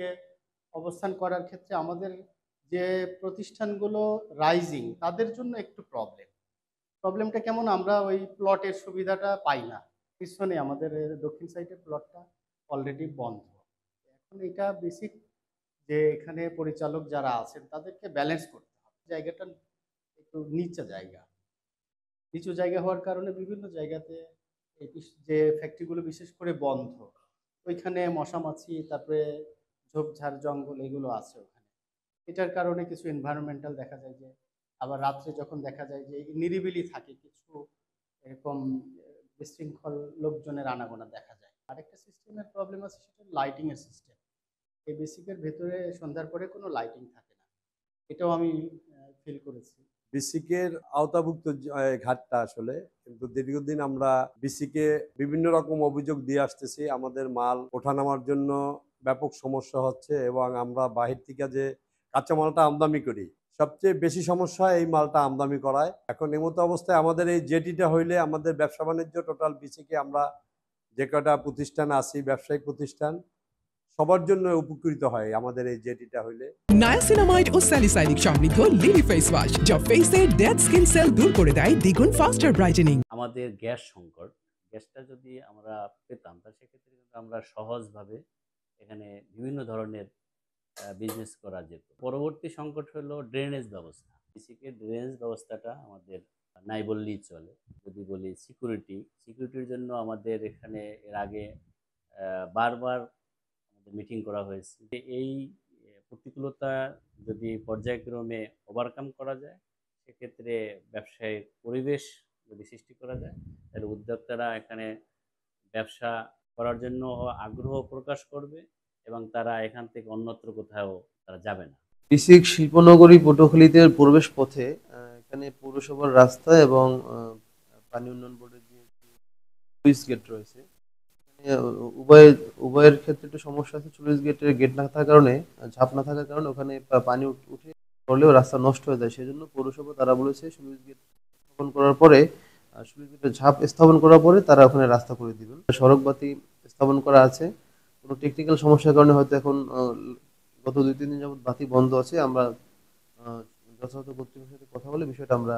বিসিকে অবস্থান করার ক্ষেত্রে আমাদের যে প্রতিষ্ঠানগুলো রাইজিং তাদের জন্য একটু প্রবলেমটা কেমন, আমরা ওই প্লটের সুবিধাটা পাই না। পিছনে আমাদের দক্ষিণ সাইডের প্লটটা অলরেডি বন্ধ। এখন এটা বেসিক যে এখানে পরিচালক যারা আছেন তাদেরকে ব্যালেন্স করতে হবে। জায়গাটা একটু নিচু জায়গা হওয়ার কারণে বিভিন্ন জায়গাতে এই যে ফ্যাক্টরিগুলো বিশেষ করে বন্ধ। ওইখানে মশামাছি, তারপরে ঝোপঝাড় জঙ্গল এগুলো আছে ওখানে। এটার কারণে কিছু এনভায়রনমেন্টাল দেখা যায় যে, আবার রাত্রে যখন দেখা যায় যে নিরিবিলি থাকে, কিছু এরকম বিশৃঙ্খল লোকজনের আনাগোনা দেখা যায়। আরেকটা সিস্টেমের প্রবলেম আছে, সেটা লাইটিং এর সিস্টেম। এই বেসিকের ভেতরে সন্ধ্যার পরে কোনো লাইটিং থাকে না। এটাও আমি ফিল করেছি। বিসিকের আওতাভুক্ত ঘাটটা আসলে, কিন্তু দীর্ঘদিন আমরা বিসিকে বিভিন্ন রকম অভিযোগ দিয়ে আসতেছি। আমাদের মাল ওঠানামার জন্য ব্যাপক সমস্যা হচ্ছে এবং আমরা বাহির থেকে যে কাঁচামালটা আমদানি করি, সবচেয়ে বেশি সমস্যা এই মালটা আমদানি করায়। এখন এমতো অবস্থায় আমাদের এই জেটিটা হইলে আমাদের ব্যবসা বাণিজ্য টোটাল বিসিকে আমরা যে কটা প্রতিষ্ঠান আছি, ব্যবসায়িক প্রতিষ্ঠান, সবার জন্য উপকৃত হয় আমাদের এই জেটিটা হইলে। নায়াসিনামাইড ও স্যালিসাইলিক সমৃদ্ধ লিলি ফেস ওয়াশ, যা ফেসের ডেড স্কিন সেল দূর করে দেয় দ্বিগুণ ফাস্টার ব্রাইটেনিং। আমাদের গ্যাস সংকট, গ্যাসটা যদি আমরা পেতাম তা সেক্ষেত্রে কিন্তু আমরা সহজভাবে এখানে বিভিন্ন ধরনের বিজনেস করা যেত। পরবর্তী সংকট হলো ড্রেনেজ ব্যবস্থা। বিসিকে ড্রেনেজ ব্যবস্থাটা আমাদের নাই বললেই চলে। যদি বলি সিকিউরিটির জন্য আমাদের এখানে এর আগে বারবার আমাদের মিটিং করা হয়েছে। এই প্রতিকূলতা যদি পর্যায়ক্রমে ওভারকাম করা যায়, সেক্ষেত্রে ব্যবসায়িক পরিবেশ যদি সৃষ্টি করা যায়, তাহলে উদ্যোক্তারা এখানে ব্যবসা করার জন্য আগ্রহ প্রকাশ করবে এবং তারা এখান থেকে অন্যত্র কোথাও তারা যাবে না। বিসিক শিল্পনগরী পটুয়াখালীতে প্রবেশ পথে এখানে পৌরসভার রাস্তা এবং পানি উন্নয়ন বোর্ডের যে স্লুইস গেট রয়েছে, উভয়ের ক্ষেত্রে একটু সমস্যা আছে। স্লুইস গেটের গেট না থাকার কারণে, ঝাঁপ না থাকার কারণে ওখানে পানি উঠে পড়লেও রাস্তা নষ্ট হয়ে যায়। সেজন্য পৌরসভা তারা বলেছে স্লুইস গেট স্থাপন করার পরে, স্লুইস গেটের ঝাঁপ স্থাপন করার পরে তারা ওখানে রাস্তা করে দিবেন। সড়ক বাতি স্থাপন করা আছে। কোনো টেকনিক্যাল সমস্যার কারণে হয়তো এখন গত 2-3 দিন যাবত বাতি বন্ধ আছে। আমরা যথাযথ কর্তৃপক্ষের সাথে কথা বলে বিষয়টা আমরা